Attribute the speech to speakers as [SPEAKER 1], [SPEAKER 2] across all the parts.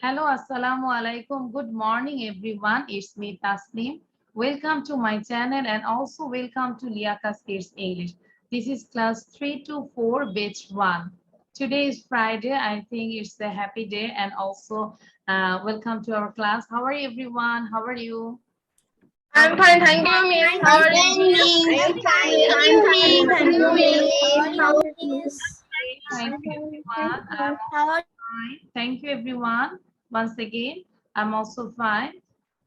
[SPEAKER 1] Hello, assalamu alaikum. Good morning, everyone. It's me, Tasneem. Welcome to my channel and also welcome to Liakas Kids English. This is class 3 to 4, batch 1. Today is Friday. I think it's a happy day and also welcome to our class. How are you, everyone? How are you?
[SPEAKER 2] I'm fine, thank you, Miss. How are you?
[SPEAKER 3] I'm fine, thank you, Miss. How are you?
[SPEAKER 1] Thank you, everyone. I'm also fine. Thank you, everyone. Once again, I'm also fine.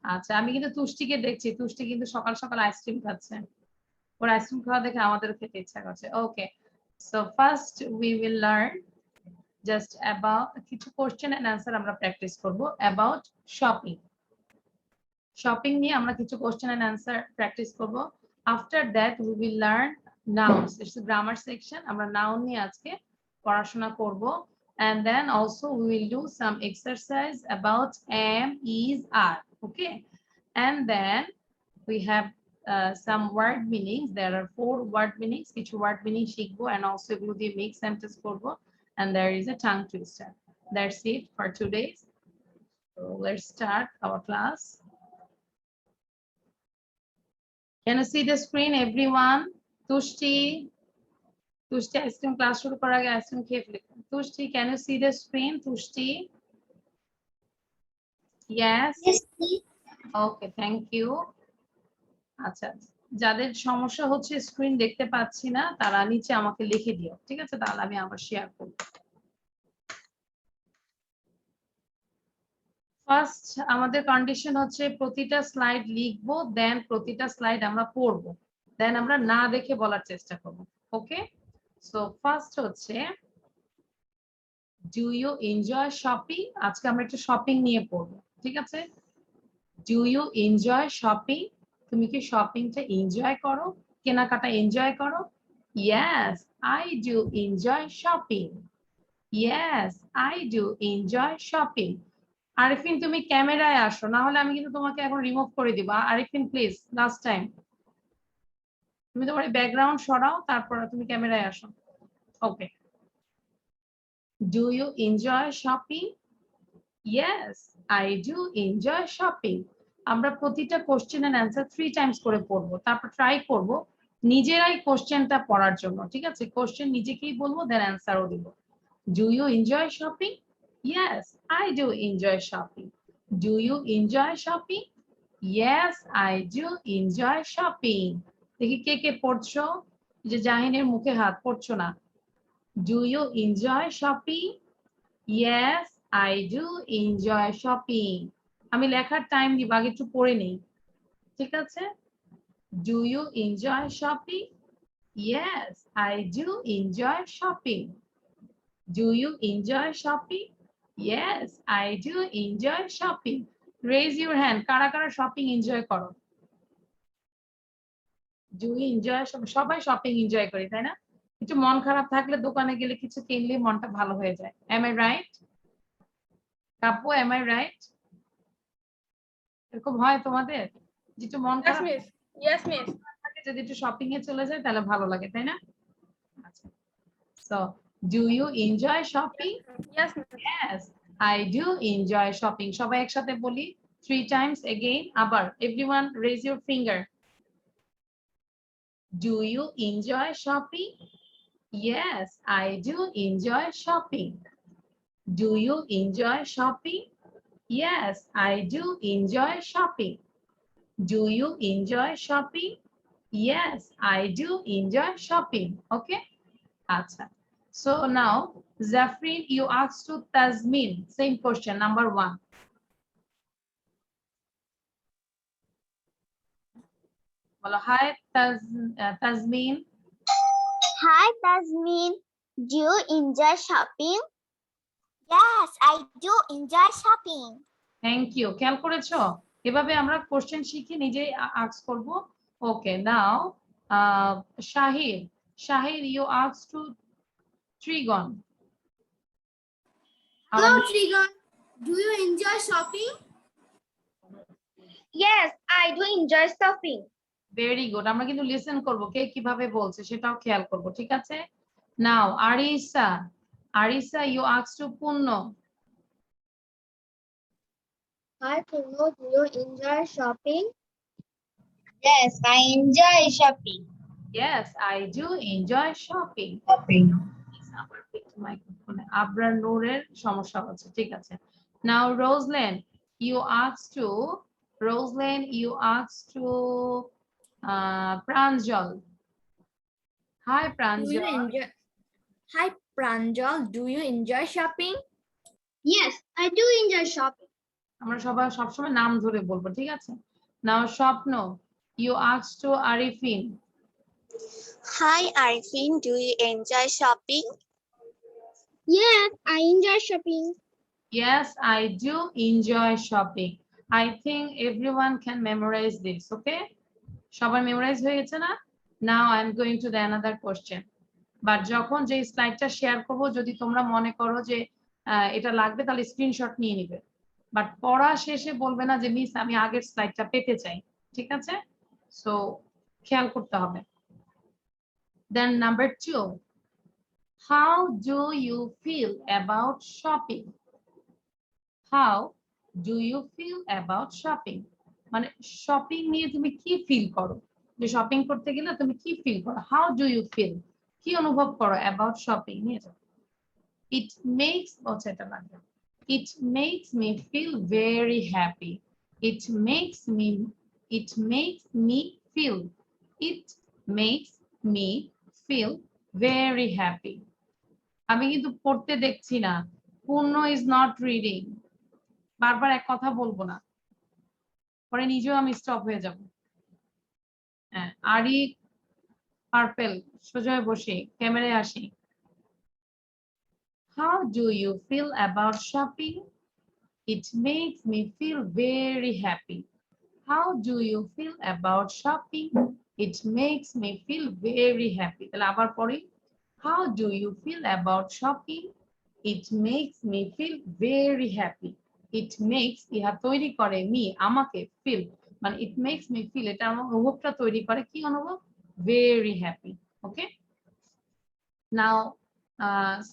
[SPEAKER 1] আচ্ছা আমি কিন্তু তুষ্টিকে দেখছি তুষ্টি কিন্তু সকাল সকাল ice cream খাচ্ছে ওর ice cream খাওয়া দেখে আমাদেরও খেতে ইচ্ছা করছে okay so first we will learn just about কিছু কোশ্চেন এন্ড অ্যানসার আমরা প্র্যাকটিস করব অ্যাবাউট শপিং শপিং নিয়ে আমরা কিছু কোশ্চেন এন্ড অ্যানসার প্র্যাকটিস করব after that we will learn nouns it's grammar section আমরা নাউন নিয়ে আজকে পড়াশোনা করব and then also we will do some exercise about am, is, are. Okay, and then we have some word meanings. There are 4 word meanings. Each word meaning shikbo and also egulo diye make sentence korbo, and there is a tongue twister. That's it for today. So let's start our class. Can you see the screen, everyone? Tushti ice cream class shuru korar age ice cream kheye feli. Tushti, can you see the screen? Tushti? Yes. Okay, thank you. আচ্ছা যাদের সমস্যা হচ্ছে screen দেখতে পাচ্ছি না তারা নিচে আমাকে লিখে দিও ঠিক আছে তাহলে আমি আবার শেয়ার করব ফার্স্ট আমাদের কন্ডিশন হচ্ছে প্রতিটা স্লাইড লিখবো দেন প্রতিটা স্লাইড আমরা পড়বো দেন আমরা না দেখে বলার চেষ্টা করব ওকে সো ফার্স্ট হচ্ছে ডু ইউ এনজয় শপিং আজকে আমরা একটু শপিং নিয়ে পড়বো ঠিক আছে ডু ইউ এনজয় শপিং তুমি কি শপিংটা এনজয় করো কেনাকাটা এনজয় করো Yes, I do enjoy shopping. Yes, I do enjoy shopping. Arifin তুমি ক্যামেরায় আসো না হলে আমি কিন্তু তোমাকে এখন রিমুভ করে দিব আরিফিন প্লিজ লাস্ট টাইম তুমি তোমার ব্যাকগ্রাউন্ড সরাও তারপর তুমি ক্যামেরায় আসো ওকে Do you enjoy shopping? Yes, I do enjoy shopping. আমরা প্রতিটা কোশ্চেন এন্ড অ্যানসার 3 টাইমস করে পড়বো তারপর ট্রাই করব নিজেরাই কোশ্চেনটা পড়ার জন্য ঠিক আছে কোশ্চেন নিজেকেই বলবো দেন অ্যানসারও দিব Do you enjoy shopping? Yes, I do enjoy shopping. Do you enjoy shopping? Yes, I do enjoy shopping. দেখি কে কে পড়ছো যে জাহিনের মুখে হাত পড়ছো না Do you enjoy shopping? Yes, I do enjoy shopping. আমি লেখার টাইম দিব আগে একটু পড়ে নেই ঠিক আছে Do you enjoy shopping? Yes, I do enjoy shopping. Do you enjoy shopping? Yes, I do enjoy shopping. Raise your hand. কারা কারা শপিং এনজয় করো Do you enjoy shopping? সবাই শপিং এনজয় করি তাই না একটু মন খারাপ থাকলে দোকানে গেলে কিছু কিনলে মনটা ভালো হয়ে যায় Am I right? Kapu am I right? এরকম হয় তোমাদের যেটা মন
[SPEAKER 2] Yes,
[SPEAKER 1] খারাপ
[SPEAKER 2] Miss. Yes, Miss.
[SPEAKER 1] থাকে যদি একটু শপিং এ চলে যায় তাহলে ভালো লাগে তাই না আচ্ছা So, do you enjoy shopping?
[SPEAKER 2] Yes, Miss.
[SPEAKER 1] Yes, I do enjoy shopping. সবাই একসাথে বলি 3 times again. আবার everyone raise your finger. Do you enjoy shopping? Yes, I do enjoy shopping. Do you enjoy shopping? Yes, I do enjoy shopping. Do you enjoy shopping? Yes, I do enjoy shopping. Okay? Acha. So now, Zafrin, you asked to Tazmin. Same question, number 1. Well, hi, Tazmin.
[SPEAKER 3] Hi, Tasmin. Do you enjoy shopping? Yes, I do enjoy shopping.
[SPEAKER 1] Thank you. খেয়াল করেছো এভাবে আমরা question শিখে নিজেই ask করব ওকে নাও Shahir you asked to Trigon.
[SPEAKER 4] Hello, Trigon. Do you enjoy shopping?
[SPEAKER 3] Yes, I do enjoy shopping.
[SPEAKER 1] Very good আমরা কিন্তু listen করব কে কিভাবে বলছে সেটাও খেয়াল করব ঠিক আছে নাও Aricha you asked to Punno.
[SPEAKER 3] Hi, Pino. Do you enjoy shopping? Yes, I enjoy shopping.
[SPEAKER 1] Yes, I do enjoy shopping. আমার একটু মাইক্রোফোনে আবরার নূরের সমস্যা হচ্ছে, ঠিক আছে। Now Rosalind, you asked to Pranjal. Hi
[SPEAKER 4] Do you
[SPEAKER 1] Pranjal.
[SPEAKER 4] enjoy? Hi, Pranjal. Do you enjoy shopping?
[SPEAKER 3] Yes, I do enjoy shopping.
[SPEAKER 1] আমরা সবাই সবসময় নাম ধরে বলবো, ঠিক আছে। Now Swapno, you asked to Arifin.
[SPEAKER 5] Hi Arifin, do you enjoy shopping?
[SPEAKER 3] Yes, I enjoy shopping.
[SPEAKER 1] Yes, I do enjoy shopping. I think everyone can memorize this, okay? সবার memorise হয়ে গেছে না? Now I'm going to the another question. But যখন যে স্লাইডটা share করব, যদি তোমরা মনে করো যে এটা লাগবে তাহলে স্ক্রিনশট নিয়ে নিবে। বাট পড়া শেষে বলবে না যে মিস আমি আগের স্লাইডটা পেতে চাই, ঠিক আছে? সো খেয়াল করতে হবে। Then number 2, how do you feel about shopping? How do you feel about shopping? মানে শপিং নিয়ে তুমি কি ফিল করো? যে শপিং করতে গেলে তুমি কি ফিল করো? How do you feel? কি অনুভব করো about shopping নিয়ে? It makes It makes me feel very happy. It makes me feel very happy. আমি কিন্তু পড়তে দেখছি না। পূর্ণ is not reading. বারবার এক কথা বলবো না, পরে নিজেও আমি স্টপ হয়ে যাব। হ্যাঁ, আরি পার্পল সোজা বসে ক্যামেরায় আসি। How do you feel about shopping? It makes me feel very happy. How do you feel about shopping? It makes me feel very happy. তাহলে আবার পড়ি। How do you feel about shopping? It makes me feel very happy. It makes ইহা তৈরি করে me আমাকে feel মানে it makes me feel এটা আমার অনুভবটা তৈরি করে কি অনুভব? Very happy. Okay? Now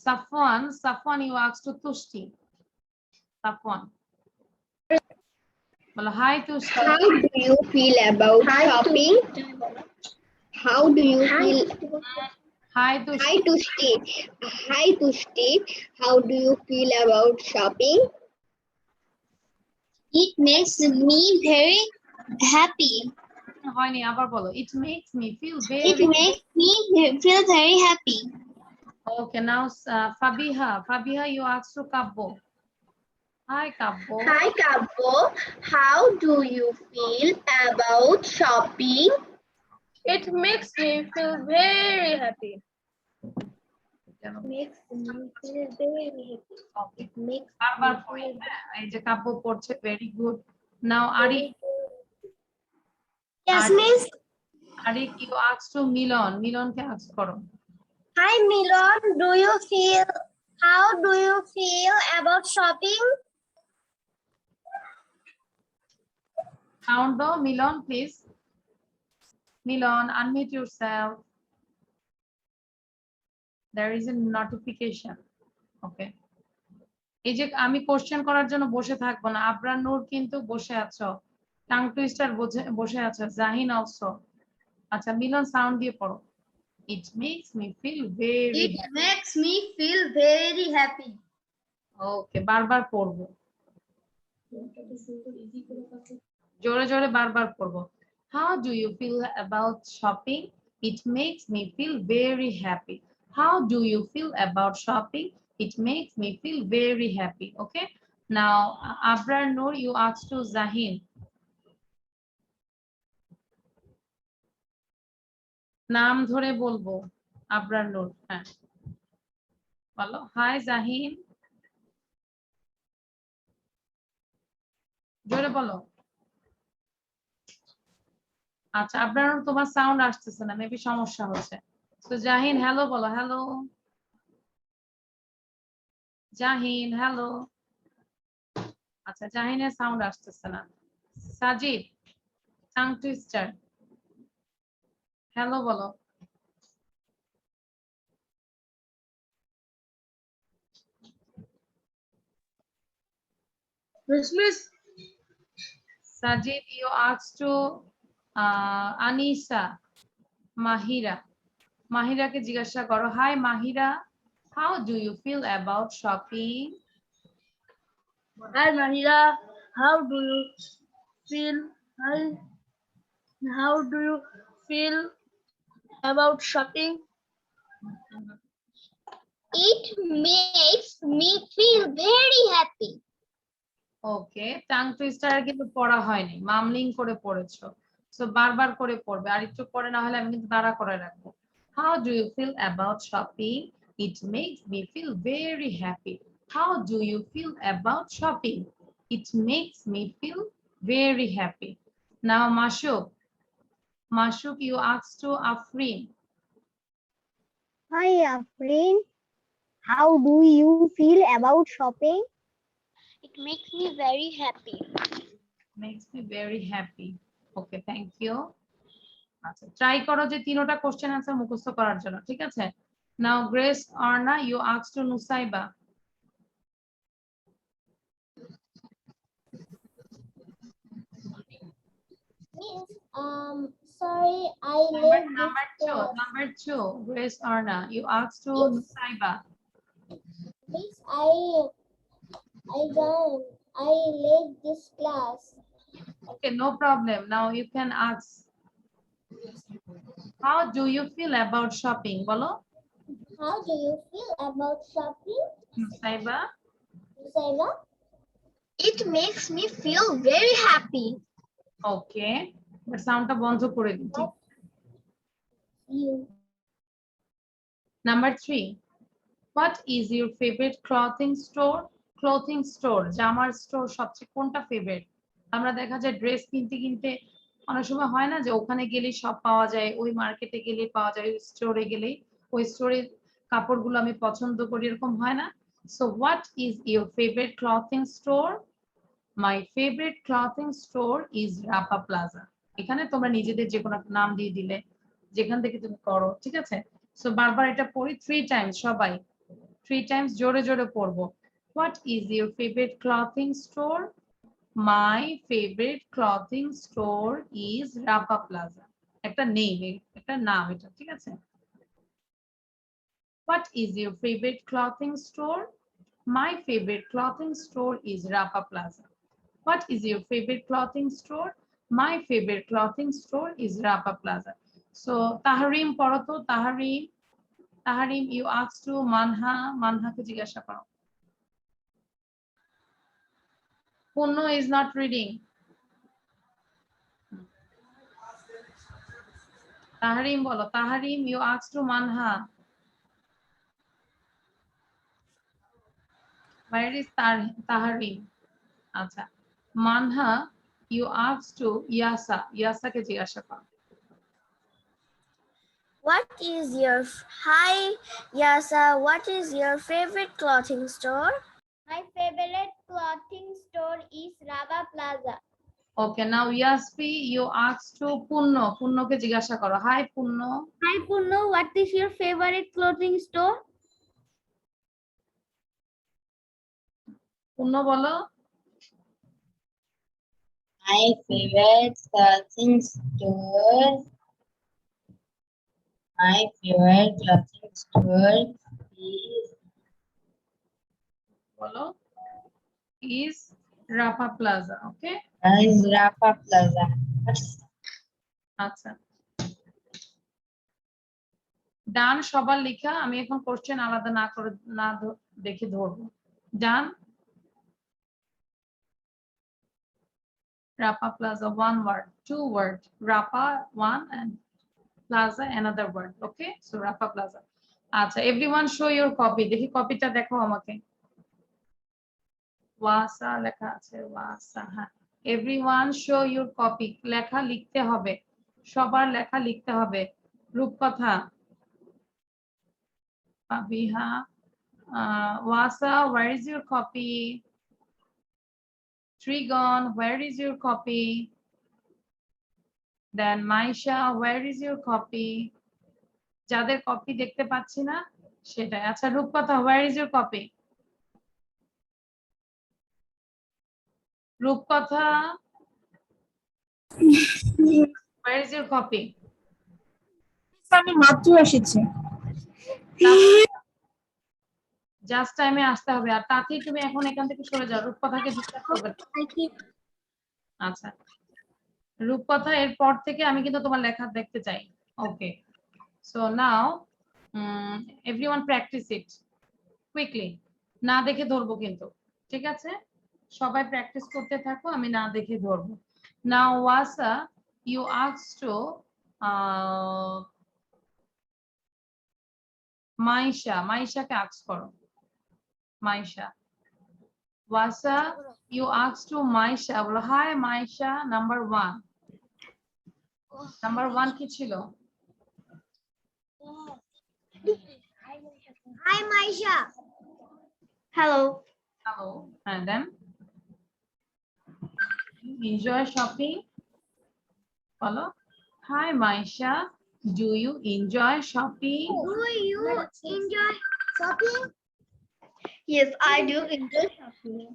[SPEAKER 1] Safwan, you asked to Tushti. Safwan. Well, hi Tushti.
[SPEAKER 3] How do you feel about shopping? How do you feel?
[SPEAKER 1] Hi Tushti.
[SPEAKER 3] Hi to Steve. Hi to Steve. How do you feel about shopping? It makes me very happy.
[SPEAKER 1] হয়নি, আবার বলো। It makes me feel
[SPEAKER 3] It
[SPEAKER 1] very
[SPEAKER 3] makes me feel very happy.
[SPEAKER 1] Okay, now Fabiha, you asked to Kabbo. Hi Kabbo.
[SPEAKER 3] Hi, Kabbo. How do you feel about shopping?
[SPEAKER 2] It makes me feel very happy.
[SPEAKER 3] Makes me feel very happy.
[SPEAKER 1] Okay.
[SPEAKER 3] Makes
[SPEAKER 1] বারবার পড়ি। এই যে কাব্য পড়ছে, very good. Now Ari,
[SPEAKER 3] Yes,
[SPEAKER 1] Ari-
[SPEAKER 3] miss.
[SPEAKER 1] Ari, you asked to Milon. Milon K ask করো।
[SPEAKER 3] Hi, Milon. How do you feel about shopping?
[SPEAKER 1] Sound দাও Milon, please. Milon, unmute yourself. There is a notification. Okay. এই যে আমি question করার জন্য বসে থাকবো না। আবরার নূর কিন্তু বসে আছো, টাং টুইস্টার বসে আছো, জাহিন অলসো। আচ্ছা মিলন সাউন্ড দিয়ে পড়ো। It makes me feel very
[SPEAKER 3] It
[SPEAKER 1] happy.
[SPEAKER 3] makes me feel very happy.
[SPEAKER 1] Okay, বারবার পড়বো, জোরে জোরে বারবার পড়বো। How do you feel about shopping? It makes me feel very happy. How do you feel about shopping? It makes me feel very happy. Okay. Now, Abrar Noor, you asked to Zahin. নাম ধরে বলবো। আবরার নূর, হ্যাঁ বলো। High Jahin, জোরে বলো। আচ্ছা আবরার নূর, তোমার sound আসতেছে না, মেবি সমস্যা হচ্ছে। তো জাহিন হ্যালো বলো। Hello Jahin, hello. আচ্ছা জাহিনের সাউন্ড আসতেছে না। সাজিদ, টাং টুইস্টার, হ্যালো বলো।
[SPEAKER 2] Miss,
[SPEAKER 1] Sajid, you asked to Anisa, Mahira. মাহিরাকে জিজ্ঞাসা করো, hi Mahira, how do you feel about shopping?
[SPEAKER 2] Hi Mahira, how do you feel? Hi, how do you feel about shopping?
[SPEAKER 3] It makes me feel very happy.
[SPEAKER 1] Okay, tongue twister কিন্তু পড়া হয়নি, মামলিং করে পড়েছো, so বারবার করে পড়বে, আর একটু পরে না হলে আমি কিন্তু তাড়া করে রাখবো। How do you feel about shopping? It makes me feel very happy. How do you feel about shopping? It makes me feel very happy. Now Mashuk, you asked to Afrin.
[SPEAKER 3] Hi, Afrin. How do you feel about shopping?
[SPEAKER 5] It makes me very happy.
[SPEAKER 1] Makes me very happy. Okay, thank you. আচ্ছা, try করো যে তিনটা question answer মুখস্থ করার জন্য, ঠিক আছে? Now Grace Orna, you asked to Nusaiba.
[SPEAKER 3] Miss, sorry, I left
[SPEAKER 1] Number
[SPEAKER 3] this
[SPEAKER 1] two,
[SPEAKER 3] class.
[SPEAKER 1] number two, Grace Arna, you asked to
[SPEAKER 3] Yes.
[SPEAKER 1] Nusaiba.
[SPEAKER 3] Miss, I left this class.
[SPEAKER 1] Okay, no problem. Now you can ask. How do you feel about shopping? Bolo,
[SPEAKER 3] How do you feel about shopping,
[SPEAKER 1] Nusaiba.
[SPEAKER 3] Sarah? It makes me feel very happy.
[SPEAKER 1] Okay, but soundটা বন্ধ করে দিন, ঠিক?
[SPEAKER 3] You.
[SPEAKER 1] Number three, what is your favorite clothing store? Clothing store, জামার store সবচেয়ে কোনটা favourite? আমরা দেখা যায় ড্রেস কিনতে কিনতে অনেক সময় হয় না যে ওখানে গেলে সব পাওয়া যায়, ওই মার্কেটে গেলে পাওয়া যায়, ওই স্টোরে গেলে ওই স্টোরের কাপড়গুলো আমি পছন্দ করি, এরকম হয় না? So what is your favourite clothing store? My favourite clothing store is Rapa Plaza. এখানে তোমরা নিজেদের যে কোনো নাম দিয়ে দিলে, যেখান থেকে তুমি করো, ঠিক আছে? সো বারবার এটা পড়ি 3 টাইমস, সবাই 3 টাইমস জোরে জোরে পড়বো। What is your favorite clothing store? My favorite clothing store is Rapa Plaza. একটা নেম, একটা নাম এটা, ঠিক আছে? What is your favorite clothing store? My favorite clothing store is Rapa Plaza. What is your favorite clothing store? My favorite clothing store is Rapa Plaza. So Taharim পড়ো তো, Taharim, you asked to Manhaকে জিজ্ঞাসা করো। Punno is not reading. Taharim bolo, Taharim, you asked to Manha. Where is Taharim? Acha. Manha, you asked to Yasa. Yasa ke jigyasha karo.
[SPEAKER 4] What is your hi Yasa? What is your favorite clothing store?
[SPEAKER 3] My favorite clothing store is Rava Plaza.
[SPEAKER 1] Okay, now Yaspi, you asked to Punno. Punno ke jigyasha karo. Hi Punno.
[SPEAKER 3] Hi Punno, what is your favorite clothing store?
[SPEAKER 1] Punno bolo.
[SPEAKER 3] My favorite clothing store. My favorite clothing store is
[SPEAKER 1] Bolo. Is Rapa Plaza. Okay.
[SPEAKER 3] Rapa Plaza.
[SPEAKER 1] আচ্ছা, ডান সবার লেখা, আমি এখন question আলাদা না করে দেখে ধরবো। ডান, Rapa Plaza, one word, 2 word, Rapa one and Plaza another word. Okay, so Rapa Plaza. আচ্ছা, everyone show your copy. দেখি কপিটা দেখো আমাকে। ওয়াসা লেখা আছে, ওয়াসা, হ্যাঁ। Everyone show your copy. লেখা লিখতে হবে, সবার লেখা লিখতে হবে। রূপকথা, Pabiha, Wasa, where is your copy? Trigon, where is your copy? Then Maisha, where is your copy? যাদের কপি দেখতে পাচ্ছি না সেটাই। আচ্ছা রূপকথা, where is your copy? রূপকথা, Where is your copy?
[SPEAKER 6] আমি মাত্র এসেছি।
[SPEAKER 1] জাস্ট টাইমে আসতে হবে। আর তাতেই তুমি এখন এখান থেকে সরে যাও, রূপকথাকে ডিস্টার্ব করবে না। আচ্ছা, রূপকথা এরপর থেকে আমি কিন্তু তোমার লেখা দেখতে চাই। Okay, so now everyone practice it quickly. না দেখে ধরবো কিন্তু, ঠিক আছে? সবাই প্র্যাকটিস করতে থাকো, আমি না দেখে ধরবো। Now Wasa, you asked to Maisha, মাইশাকে আস্ক করো। Maisha, Wasa, you asked to Maisha, বলো হাই মাইশা, নাম্বার 1। নাম্বার 1 কি ছিল?
[SPEAKER 3] Hi, Maisha. Hello.
[SPEAKER 1] Hello, and then enjoy shopping, বলো hi Maisha, do you enjoy shopping?
[SPEAKER 3] Do you enjoy shopping? Yes, I do enjoy shopping.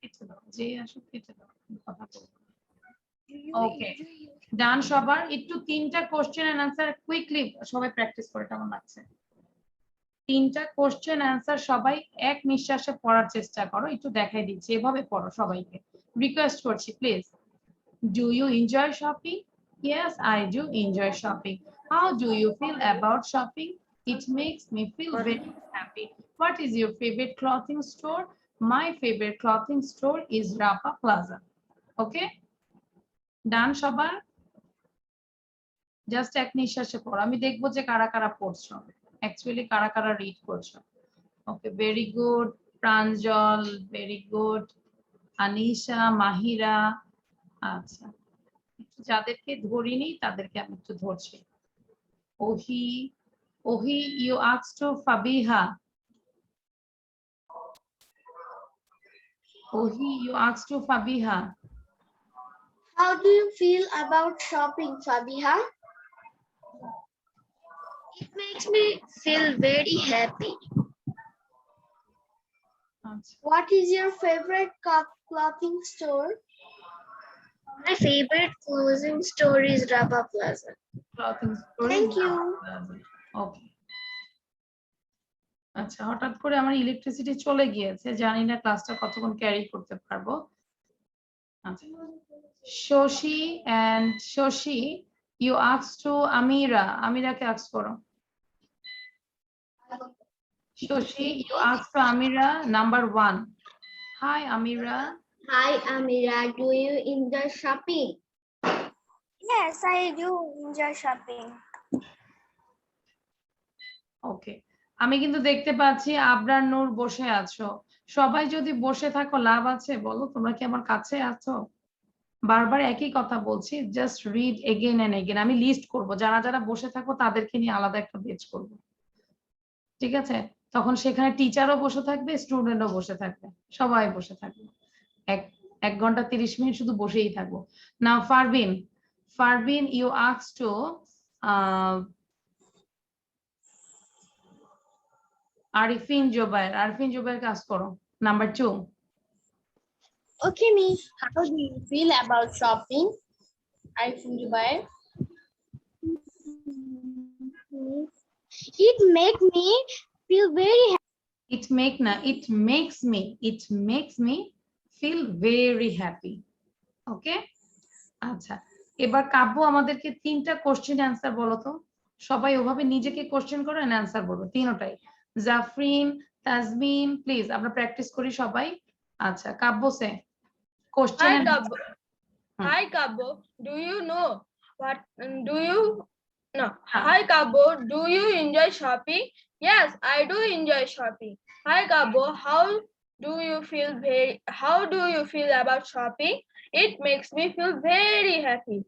[SPEAKER 1] কেটে দাও, যে আসো কেটে দাও, কথা বলবো। ওকে, ডান সবার? একটু 3টা কোশ্চেন এন্ড আনসার কুইকলি সবাই প্র্যাকটিস করে, কেমন লাগছে? 3টা কোশ্চেন অ্যান্সার সবাই এক নিঃশ্বাসে পড়ার চেষ্টা করো, একটু দেখাই দিচ্ছি, এভাবে পড়ো সবাইকে, রিকোয়েস্ট করছি please. Do you enjoy shopping? Yes, I do enjoy shopping. How do you feel about shopping? It makes me feel very happy. What is your favorite clothing store? My favorite clothing store is Rapa Plaza. Okay? Done সবার? Just এক নিঃশ্বাসে পড়ো, আমি দেখবো যে কারা কারা পড়ছো, অ্যাকচুয়ালি কারা কারা রিড করছো। Okay, very good Pranjal, very good Anisha, Mahira. আচ্ছা, যাদেরকে ধরিনি তাদেরকে আমি একটু ধরছি। ওহি, ওহি, you asked to Fabiha. Ohi, you asked to Fabiha.
[SPEAKER 3] How do you feel about shopping, Fabiha? It makes me feel very happy.
[SPEAKER 1] আচ্ছা,
[SPEAKER 3] What is your favorite clothing store? My favorite clothing store is Rapa Plaza.
[SPEAKER 1] Clothing store.
[SPEAKER 3] Thank you.
[SPEAKER 1] ওকে, আচ্ছা, হঠাৎ করে আমার electricity চলে গিয়েছে, জানি না ক্লাসটা কতক্ষণ ক্যারি করতে পারবো। আচ্ছা, Shashi and Shashi, you ask to Amira, আমিরাকে আস্ক করো। Shashi, you ask to Amira, number 1। Hi Amira.
[SPEAKER 3] Hi, Amira. Do you enjoy shopping?
[SPEAKER 4] Yes, I do enjoy shopping.
[SPEAKER 1] ওকে, আমি কিন্তু দেখতে পাচ্ছি আবরার নূর বসে আছো। সবাই যদি বসে থাকো লাভ আছে বলো? তোমরা কি আমার কাছে আছো? বারবার একই কথা বলছি, just read again and again. আমি লিস্ট করব, যারা যারা বসে থাকো তাদেরকে নিয়ে আলাদা একটা পেজ করব, ঠিক আছে? তখন সেখানে টিচারও বসে থাকবে, স্টুডেন্টও বসে থাকবে, সবাই বসে থাকবে। 1 ঘন্টা 30 মিনিট শুধু বসেই থাকবো। Now Farbin, Farbin, you asked to Arifin Zubayer, Arifin Zubayer কাজ করো, number 2।
[SPEAKER 2] Okay, Miss. How do you feel about shopping? Arifin Jubair.
[SPEAKER 3] It makes me feel very happy.
[SPEAKER 1] It makes me feel very happy. ওকে, আচ্ছা, এবার কাব্য আমাদেরকে 3টা কোশ্চেন অ্যান্সার বলো তো। সবাই ওভাবে নিজেকে কোশ্চেন করো এন্ড অ্যান্সার বলবো, তিনটাই। জাফরিন, তাজমিন, প্লিজ আমরা প্র্যাকটিস করি সবাই। আচ্ছা, কাব্য সে question.
[SPEAKER 2] Hi, Gabo. Hi, Gabo. Do you know what? Do you? No. Hi, Gabo. Do you enjoy shopping? Yes, I do enjoy shopping. Hi, Gabo. How do you feel? How do you feel about shopping? It makes me feel very happy.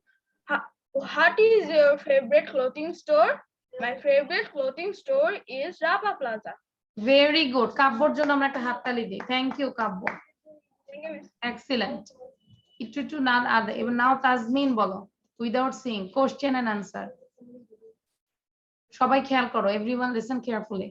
[SPEAKER 2] What is your favorite clothing store? My favorite clothing store is Rapa Plaza.
[SPEAKER 1] Very good, কাব্যর জন্য আমরা একটা হাততালি দিই। Thank you Kabya,
[SPEAKER 2] Thank you, Miss.
[SPEAKER 1] Excellent. একটু না এবার now Tazmin বলো, without seeing, question and answer. সবাই খেয়াল করো, এভরিওয়ান লিসেন কেয়ারফুলি।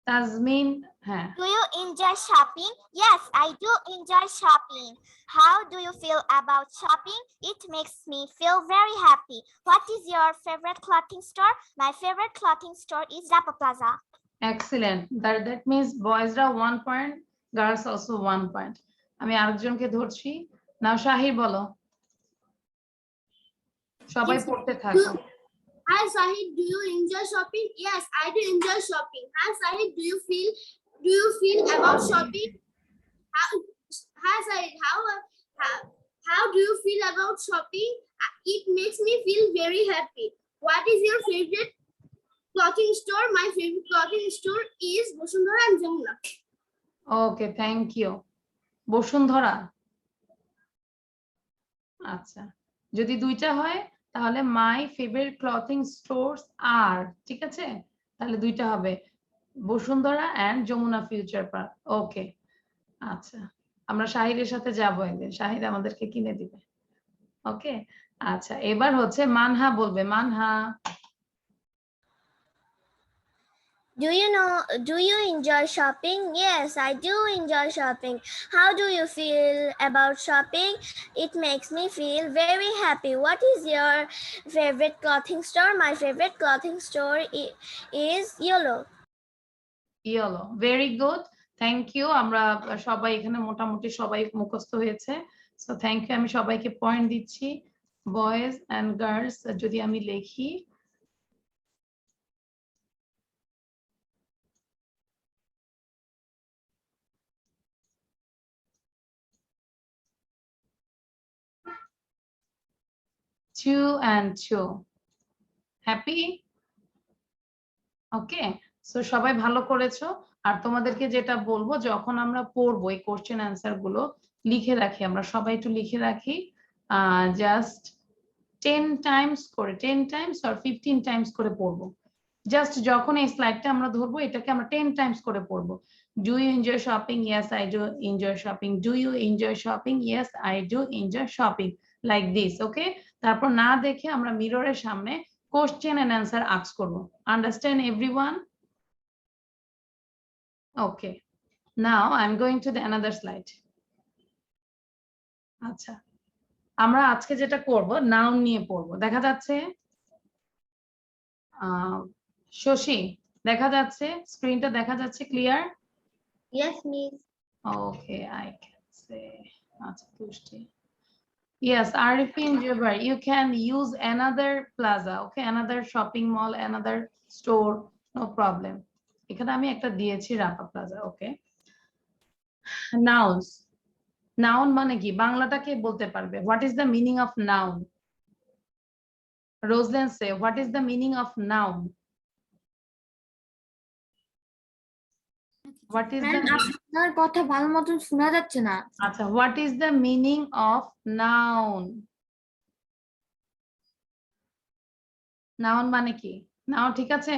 [SPEAKER 1] তাজমিন, হ্যাঁ,
[SPEAKER 4] Do you enjoy shopping? Yes, I do enjoy shopping. How do you feel about shopping? It makes me feel very happy. What is your favorite clothing store? My favorite clothing store is Rapa Plaza.
[SPEAKER 1] excellent. That means boysরা 1 point, girls also 1 point. আমি আরেকজনকে ধরছি। নাও শাহির বলো। সবাই পড়তে থাকো।
[SPEAKER 3] Hi Sahid, do you enjoy shopping? Yes, I do enjoy shopping. Hi Sahid, do you feel about shopping? Hi Sahid, how do you feel about shopping? It makes me feel very happy. What is your favorite clothing store? My favorite clothing store is Bosundhara and Jamuna.
[SPEAKER 1] Okay, thank you. Bashundhara. আচ্ছা, যদি দুইটা হয় তাহলে my favourite clothing stores are, ঠিক আছে, তাহলে দুইটা হবে, Bashundhara and Jamuna Future Park. Okay, আচ্ছা, আমরা শাহিদের সাথে যাবো একদিন, শাহিদ আমাদেরকে কিনে দিবে। ওকে, আচ্ছা, এবার হচ্ছে মানহা বলবে। Manha,
[SPEAKER 4] Do you enjoy shopping? Yes, I do enjoy shopping. How do you feel about shopping? It makes me feel very happy. What is your favorite clothing store? My favorite clothing store is Yellow.
[SPEAKER 1] Yellow, very good, thank you. আমরা সবাই এখানে মোটামুটি সবাই মুখস্থ হয়েছে, so thank you. আমি সবাইকে point দিচ্ছি। বয়েজ এন্ড গার্লস যদি আমি লিখি, two and two, happy? Okay, so সবাই ভালো করেছো। আর তোমাদেরকে যেটা বলবো, যখন আমরা পড়বো এই কোশ্চেন অ্যান্সার গুলো লিখে রাখি, আমরা সবাই একটু লিখে রাখি, জাস্ট 10 টাইমস করে, 10 টাইমস আর 15 টাইমস করে পড়বো। জাস্ট যখন এই স্লাইডটা আমরা ধরবো, এটাকে আমরা 10 টাইমস করে পড়বো। Do you enjoy shopping? Yes I do enjoy shopping. Do you enjoy shopping? Yes I do enjoy shopping, like this. Okay, তারপর না দেখে আমরা মিররের সামনে কোশ্চেন এন্ড অ্যান্সার আস্ক করবো। Understand everyone? Okay, now I am going to the another slide. আচ্ছা, আমরা আজকে যেটা করব, নাউন নিয়ে পড়বো। দেখা যাচ্ছে শশী, দেখা যাচ্ছে স্ক্রিনটা, দেখা যাচ্ছে clear?
[SPEAKER 3] Yes, miss.
[SPEAKER 1] Okay, I can say. আচ্ছা, তুষ্টি। Yes, Arifin Jabbar, you can use another plaza, okay, another shopping mall, another store, no problem. এখানে আমি একটা দিয়েছি রাপা প্লাজা। ওকে, nouns, noun মানে কি? বাংলাটা কে বলতে পারবে? What is the meaning of noun? Rosalind, say what is the meaning of noun? What is the
[SPEAKER 6] আপনার কথা ভালো মতন শোনা যাচ্ছে না।
[SPEAKER 1] আচ্ছা, what is the meaning of noun? noun মানে কি? নাও, ঠিক আছে।